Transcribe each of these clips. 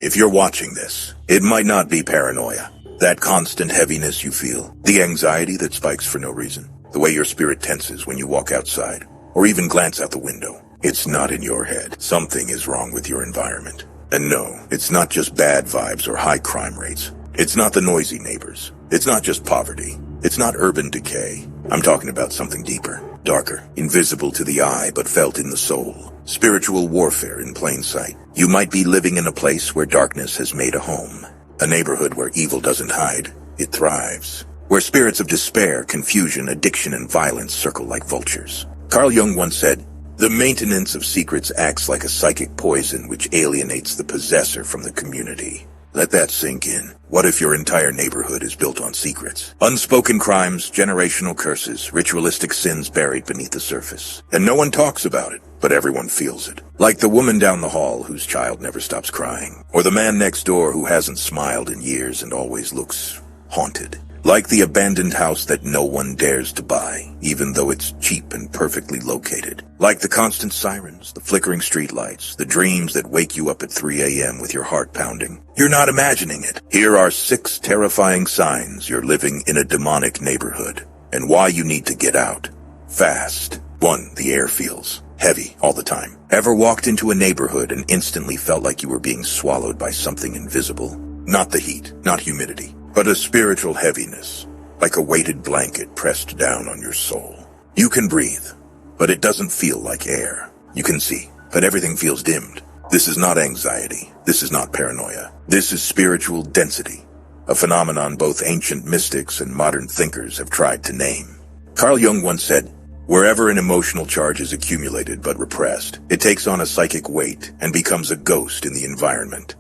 If you're watching this, it might not be paranoia. That constant heaviness you feel, the anxiety that spikes for no reason, the way your spirit tenses when you walk outside, or even glance out the window. It's not in your head. Something is wrong with your environment. And no, it's not just bad vibes or high crime rates. It's not the noisy neighbors. It's not just poverty. It's not urban decay. I'm talking about something deeper, darker, invisible to the eye but felt in the soul. Spiritual warfare in plain sight. You might be living in a place where darkness has made a home. A neighborhood where evil doesn't hide, it thrives. Where spirits of despair, confusion, addiction, and violence circle like vultures. Carl Jung once said, "The maintenance of secrets acts like a psychic poison which alienates the possessor from the community." Let that sink in. What if your entire neighborhood is built on secrets? Unspoken crimes, generational curses, ritualistic sins buried beneath the surface. And no one talks about it, but everyone feels it. Like the woman down the hall whose child never stops crying. Or the man next door who hasn't smiled in years and always looks haunted. Like the abandoned house that no one dares to buy, even though it's cheap and perfectly located. Like the constant sirens, the flickering streetlights, the dreams that wake you up at 3 a.m. with your heart pounding. You're not imagining it. Here are 6 terrifying signs you're living in a demonic neighborhood, and why you need to get out. Fast. 1. The air feels heavy all the time. Ever walked into a neighborhood and instantly felt like you were being swallowed by something invisible? Not the heat, not humidity, but a spiritual heaviness, like a weighted blanket pressed down on your soul. You can breathe, but it doesn't feel like air. You can see, but everything feels dimmed. This is not anxiety. This is not paranoia. This is spiritual density, a phenomenon both ancient mystics and modern thinkers have tried to name. Carl Jung once said, "Wherever an emotional charge is accumulated but repressed, it takes on a psychic weight and becomes a ghost in the environment."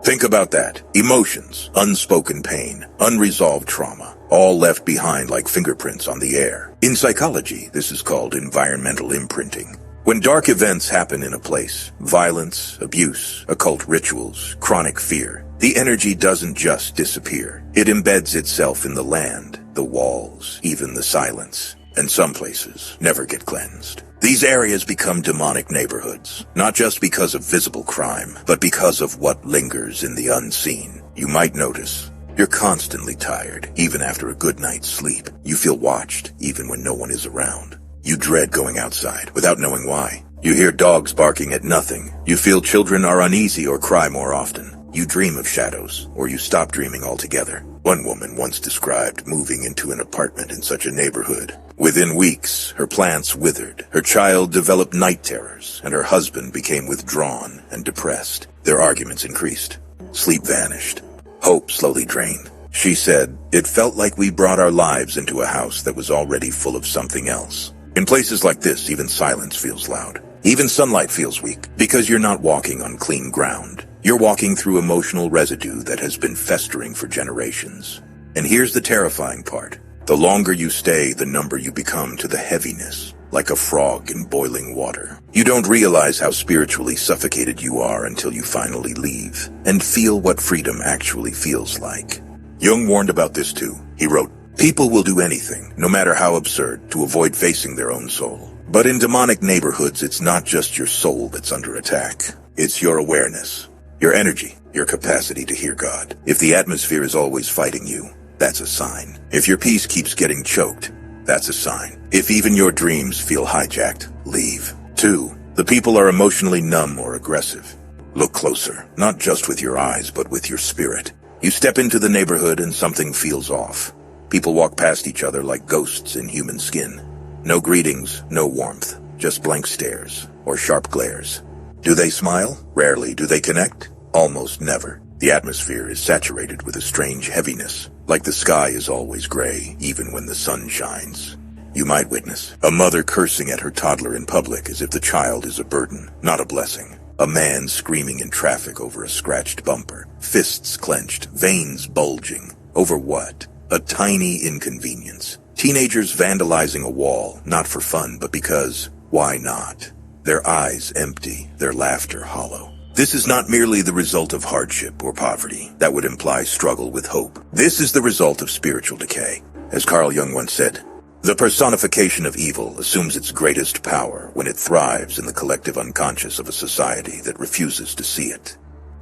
Think about that. Emotions, unspoken pain, unresolved trauma, all left behind like fingerprints on the air. In psychology, this is called environmental imprinting. When dark events happen in a place, violence, abuse, occult rituals, chronic fear, the energy doesn't just disappear. It embeds itself in the land, the walls, even the silence. And some places never get cleansed. These areas become demonic neighborhoods, not just because of visible crime, but because of what lingers in the unseen. You might notice you're constantly tired, even after a good night's sleep. You feel watched, even when no one is around. You dread going outside, without knowing why. You hear dogs barking at nothing. You feel children are uneasy or cry more often. You dream of shadows, or you stop dreaming altogether. One woman once described moving into an apartment in such a neighborhood. Within weeks, her plants withered, her child developed night terrors, and her husband became withdrawn and depressed. Their arguments increased. Sleep vanished. Hope slowly drained. She said, "It felt like we brought our lives into a house that was already full of something else." In places like this, even silence feels loud. Even sunlight feels weak, because you're not walking on clean ground. You're walking through emotional residue that has been festering for generations. And here's the terrifying part. The longer you stay, the number you become to the heaviness, like a frog in boiling water. You don't realize how spiritually suffocated you are until you finally leave, and feel what freedom actually feels like. Jung warned about this too. He wrote, "People will do anything, no matter how absurd, to avoid facing their own soul. But in demonic neighborhoods, it's not just your soul that's under attack. It's your awareness, your energy, your capacity to hear God. If the atmosphere is always fighting you, that's a sign. If your peace keeps getting choked, that's a sign. If even your dreams feel hijacked, leave. 2. The people are emotionally numb or aggressive. Look closer, not just with your eyes, but with your spirit. You step into the neighborhood and something feels off. People walk past each other like ghosts in human skin. No greetings, no warmth, just blank stares or sharp glares. Do they smile? Rarely. Do they connect? Almost never. The atmosphere is saturated with a strange heaviness, like the sky is always gray, even when the sun shines. You might witness a mother cursing at her toddler in public as if the child is a burden, not a blessing. A man screaming in traffic over a scratched bumper, fists clenched, veins bulging. Over what? A tiny inconvenience. Teenagers vandalizing a wall, not for fun, but because, why not? Their eyes empty, their laughter hollow. This is not merely the result of hardship or poverty. That would imply struggle with hope. This is the result of spiritual decay. As Carl Jung once said, "The personification of evil assumes its greatest power when it thrives in the collective unconscious of a society that refuses to see it."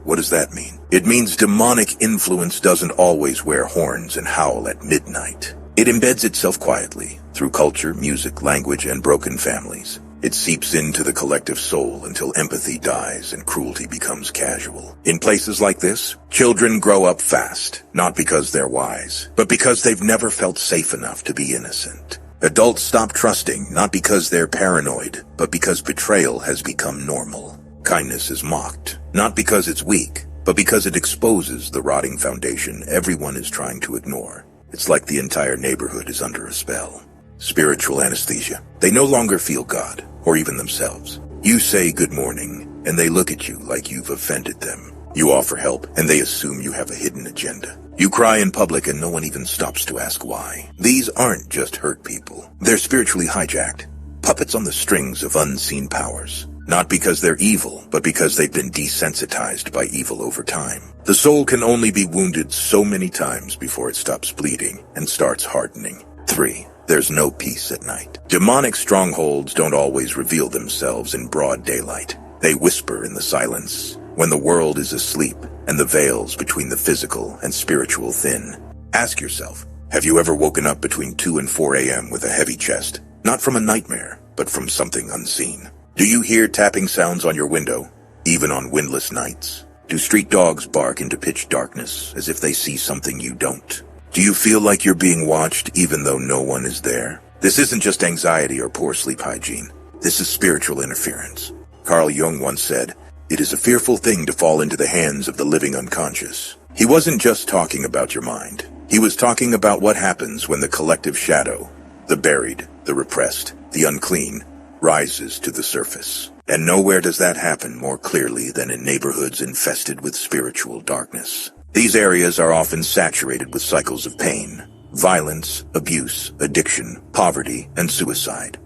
What does that mean? It means demonic influence doesn't always wear horns and howl at midnight. It embeds itself quietly, through culture, music, language, and broken families. It seeps into the collective soul until empathy dies and cruelty becomes casual. In places like this, children grow up fast, not because they're wise, but because they've never felt safe enough to be innocent. Adults stop trusting, not because they're paranoid, but because betrayal has become normal. Kindness is mocked, not because it's weak, but because it exposes the rotting foundation everyone is trying to ignore. It's like the entire neighborhood is under a spell. Spiritual anesthesia. They no longer feel God, or even themselves. You say good morning, and they look at you like you've offended them. You offer help, and they assume you have a hidden agenda. You cry in public, and no one even stops to ask why. These aren't just hurt people. They're spiritually hijacked. Puppets on the strings of unseen powers. Not because they're evil, but because they've been desensitized by evil over time. The soul can only be wounded so many times before it stops bleeding and starts hardening. 3. There's no peace at night. Demonic strongholds don't always reveal themselves in broad daylight. They whisper in the silence, when the world is asleep and the veils between the physical and spiritual thin. Ask yourself, have you ever woken up between 2 and 4 a.m. with a heavy chest? Not from a nightmare, but from something unseen. Do you hear tapping sounds on your window, even on windless nights? Do street dogs bark into pitch darkness as if they see something you don't? Do you feel like you're being watched even though no one is there? This isn't just anxiety or poor sleep hygiene. This is spiritual interference. Carl Jung once said, "It is a fearful thing to fall into the hands of the living unconscious." He wasn't just talking about your mind. He was talking about what happens when the collective shadow, the buried, the repressed, the unclean, rises to the surface. And nowhere does that happen more clearly than in neighborhoods infested with spiritual darkness. These areas are often saturated with cycles of pain, violence, abuse, addiction, poverty, and suicide.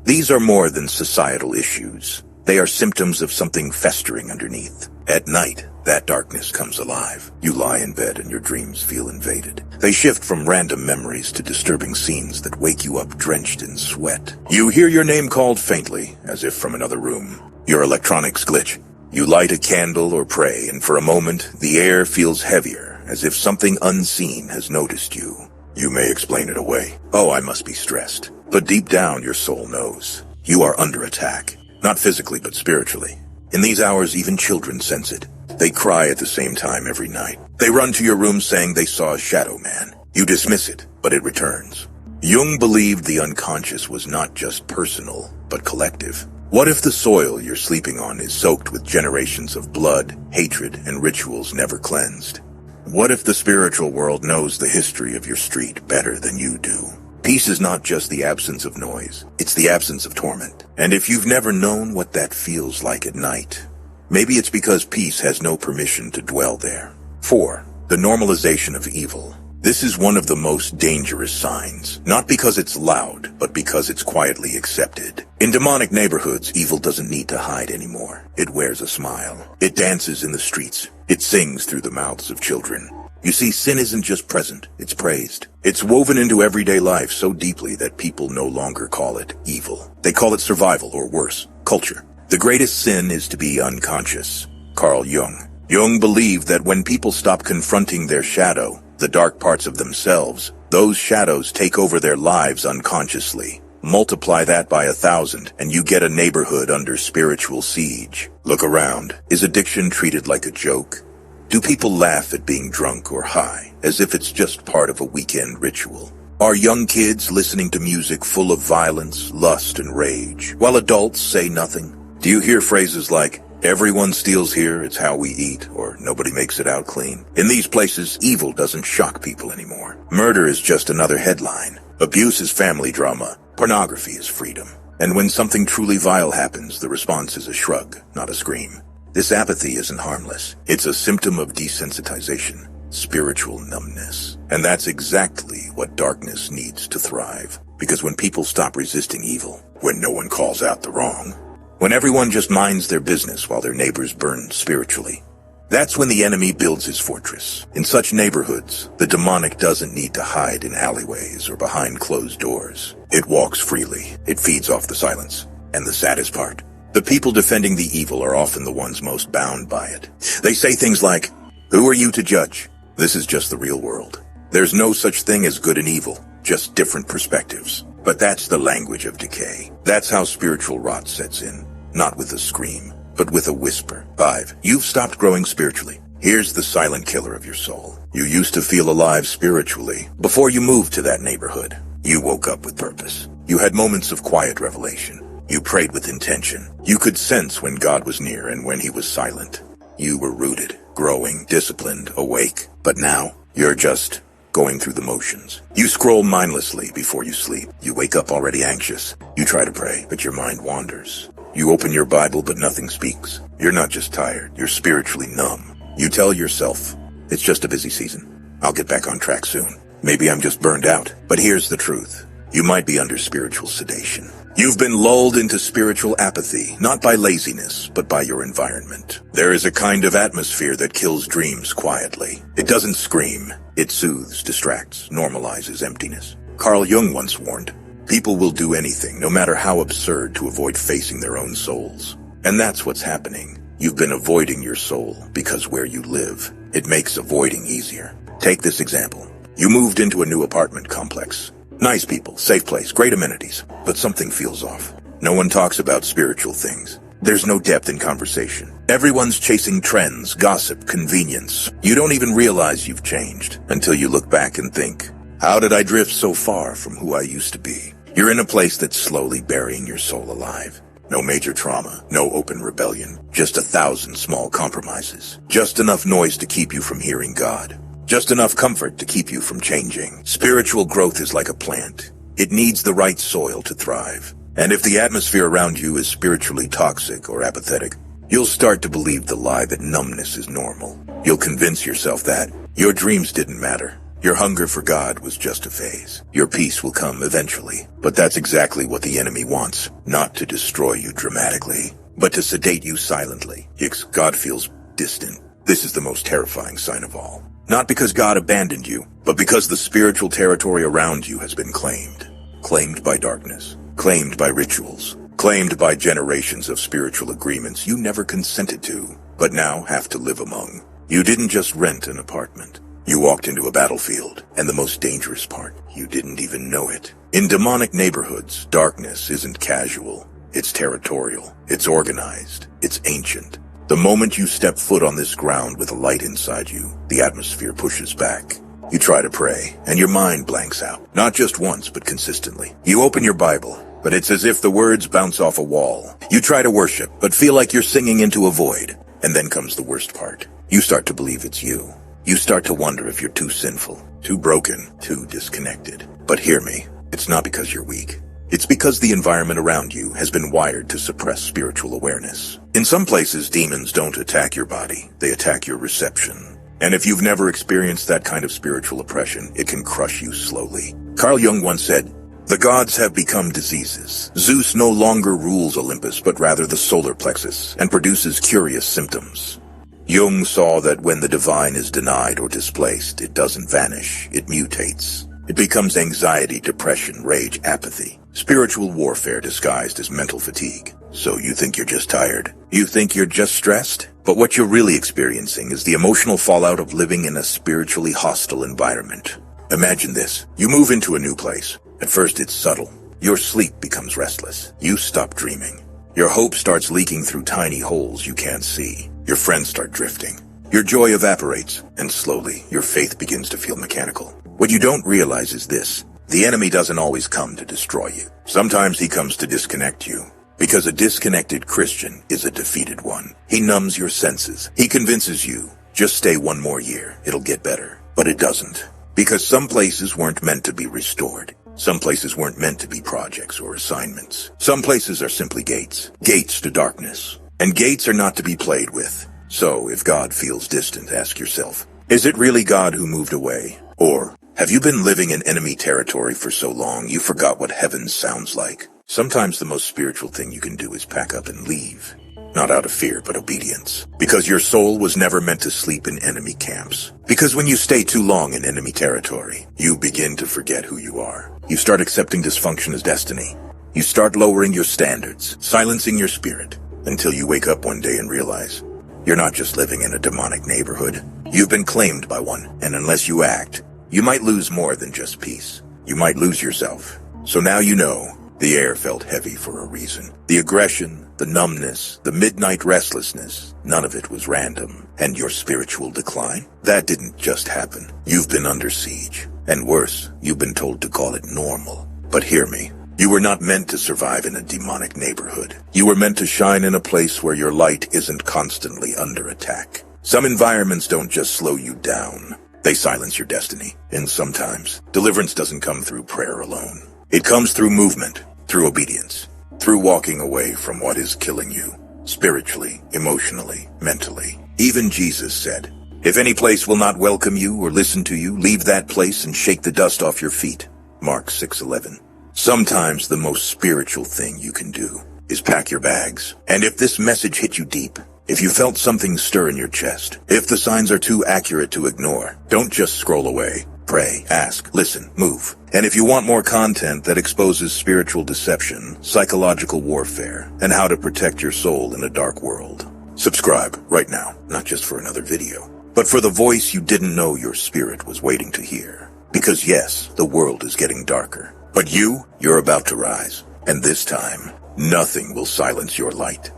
These are more than societal issues. They are symptoms of something festering underneath. At night, that darkness comes alive. You lie in bed and your dreams feel invaded. They shift from random memories to disturbing scenes that wake you up drenched in sweat. You hear your name called faintly, as if from another room. Your electronics glitch. You light a candle or pray, and for a moment, the air feels heavier, as if something unseen has noticed you. You may explain it away. Oh, I must be stressed. But deep down, your soul knows. You are under attack. Not physically, but spiritually. In these hours, even children sense it. They cry at the same time every night. They run to your room saying they saw a shadow man. You dismiss it, but it returns. Jung believed the unconscious was not just personal, but collective. What if the soil you're sleeping on is soaked with generations of blood, hatred, and rituals never cleansed? What if the spiritual world knows the history of your street better than you do? Peace is not just the absence of noise, it's the absence of torment. And if you've never known what that feels like at night, maybe it's because peace has no permission to dwell there. 4. The normalization of evil. This is one of the most dangerous signs, not because it's loud, but because it's quietly accepted. In demonic neighborhoods, evil doesn't need to hide anymore. It wears a smile. It dances in the streets. It sings through the mouths of children. You see, sin isn't just present, it's praised. It's woven into everyday life so deeply that people no longer call it evil. They call it survival, or worse, culture. The greatest sin is to be unconscious. Carl Jung. Jung believed that when people stop confronting their shadow, the dark parts of themselves, those shadows take over their lives unconsciously. Multiply that by 1,000, and you get a neighborhood under spiritual siege. Look around. Is addiction treated like a joke? Do people laugh at being drunk or high, as if it's just part of a weekend ritual? Are young kids listening to music full of violence, lust, and rage, while adults say nothing? Do you hear phrases like, "Everyone steals here, it's how we eat," or "Nobody makes it out clean"? In these places, evil doesn't shock people anymore. Murder is just another headline. Abuse is family drama. Pornography is freedom. And when something truly vile happens, the response is a shrug, not a scream. This apathy isn't harmless. It's a symptom of desensitization, spiritual numbness. And that's exactly what darkness needs to thrive. Because when people stop resisting evil, when no one calls out the wrong, when everyone just minds their business while their neighbors burn spiritually, that's when the enemy builds his fortress. In such neighborhoods, the demonic doesn't need to hide in alleyways or behind closed doors. It walks freely. It feeds off the silence. And the saddest part, The people defending the evil are often the ones most bound by it. They say things like, "Who are you to judge? This is just the real world. There's no such thing as good and evil, just different perspectives." But that's the language of decay. That's how spiritual rot sets in. Not with a scream, but with a whisper. 5. You've stopped growing spiritually. Here's the silent killer of your soul. You used to feel alive spiritually before you moved to that neighborhood. You woke up with purpose. You had moments of quiet revelation. You prayed with intention. You could sense when God was near and when he was silent. You were rooted, growing, disciplined, awake. But now, you're just going through the motions. You scroll mindlessly before you sleep. You wake up already anxious. You try to pray, but your mind wanders. You open your Bible, but nothing speaks. You're not just tired, you're spiritually numb. You tell yourself, it's just a busy season. I'll get back on track soon. Maybe I'm just burned out. But here's the truth. You might be under spiritual sedation. You've been lulled into spiritual apathy, not by laziness, but by your environment. There is a kind of atmosphere that kills dreams quietly. It doesn't scream. It soothes, distracts, normalizes emptiness. Carl Jung once warned, people will do anything, no matter how absurd, to avoid facing their own souls. And that's what's happening. You've been avoiding your soul because where you live, it makes avoiding easier. Take this example. You moved into a new apartment complex. Nice people, safe place, great amenities, but something feels off. No one talks about spiritual things. There's no depth in conversation. Everyone's chasing trends, gossip, convenience. You don't even realize you've changed until you look back and think, how did I drift so far from who I used to be? You're in a place that's slowly burying your soul alive. No major trauma, no open rebellion, just 1,000 small compromises. Just enough noise to keep you from hearing God. Just enough comfort to keep you from changing. Spiritual growth is like a plant. It needs the right soil to thrive. And if the atmosphere around you is spiritually toxic or apathetic, you'll start to believe the lie that numbness is normal. You'll convince yourself that your dreams didn't matter. Your hunger for God was just a phase. Your peace will come eventually. But that's exactly what the enemy wants. Not to destroy you dramatically, but to sedate you silently. God feels distant. This is the most terrifying sign of all. Not because God abandoned you, but because the spiritual territory around you has been claimed. Claimed by darkness. Claimed by rituals. Claimed by generations of spiritual agreements you never consented to, but now have to live among. You didn't just rent an apartment. You walked into a battlefield, and the most dangerous part, you didn't even know it. In demonic neighborhoods, darkness isn't casual. It's territorial. It's organized. It's ancient. The moment you step foot on this ground with a light inside you, the atmosphere pushes back. You try to pray, and your mind blanks out. Not just once, but consistently. You open your Bible, but it's as if the words bounce off a wall. You try to worship, but feel like you're singing into a void. And then comes the worst part. You start to believe it's you. You start to wonder if you're too sinful, too broken, too disconnected. But hear me, it's not because you're weak. It's because the environment around you has been wired to suppress spiritual awareness. In some places, demons don't attack your body, they attack your reception. And if you've never experienced that kind of spiritual oppression, it can crush you slowly. Carl Jung once said, "The gods have become diseases. Zeus no longer rules Olympus, but rather the solar plexus, and produces curious symptoms." Jung saw that when the divine is denied or displaced, it doesn't vanish, it mutates. It becomes anxiety, depression, rage, apathy. Spiritual warfare disguised as mental fatigue. So you think you're just tired. You think you're just stressed. But what you're really experiencing is the emotional fallout of living in a spiritually hostile environment. Imagine this. You move into a new place. At first it's subtle. Your sleep becomes restless. You stop dreaming. Your hope starts leaking through tiny holes you can't see. Your friends start drifting. Your joy evaporates, and slowly your faith begins to feel mechanical. What you don't realize is this. The enemy doesn't always come to destroy you. Sometimes he comes to disconnect you. Because a disconnected Christian is a defeated one. He numbs your senses. He convinces you, just stay one more year, it'll get better. But it doesn't. Because some places weren't meant to be restored. Some places weren't meant to be projects or assignments. Some places are simply gates. Gates to darkness. And gates are not to be played with. So if God feels distant, ask yourself, is it really God who moved away? Or have you been living in enemy territory for so long you forgot what heaven sounds like? Sometimes the most spiritual thing you can do is pack up and leave. Not out of fear, but obedience. Because your soul was never meant to sleep in enemy camps. Because when you stay too long in enemy territory, you begin to forget who you are. You start accepting dysfunction as destiny. You start lowering your standards, silencing your spirit, until you wake up one day and realize you're not just living in a demonic neighborhood. You've been claimed by one, and unless you act, you might lose more than just peace. You might lose yourself. So now you know, the air felt heavy for a reason. The aggression, the numbness, the midnight restlessness, none of it was random. And your spiritual decline? That didn't just happen. You've been under siege. And worse, you've been told to call it normal. But hear me. You were not meant to survive in a demonic neighborhood. You were meant to shine in a place where your light isn't constantly under attack. Some environments don't just slow you down. They silence your destiny. And sometimes, deliverance doesn't come through prayer alone. It comes through movement, through obedience, through walking away from what is killing you, spiritually, emotionally, mentally. Even Jesus said, "If any place will not welcome you or listen to you, leave that place and shake the dust off your feet." Mark 6:11. Sometimes the most spiritual thing you can do is pack your bags. And if this message hit you deep, if you felt something stir in your chest, if the signs are too accurate to ignore, don't just scroll away. Pray, ask, listen, move. And if you want more content that exposes spiritual deception, psychological warfare, and how to protect your soul in a dark world, subscribe right now, not just for another video, but for the voice you didn't know your spirit was waiting to hear. Because yes, the world is getting darker. But you're about to rise. And this time, nothing will silence your light.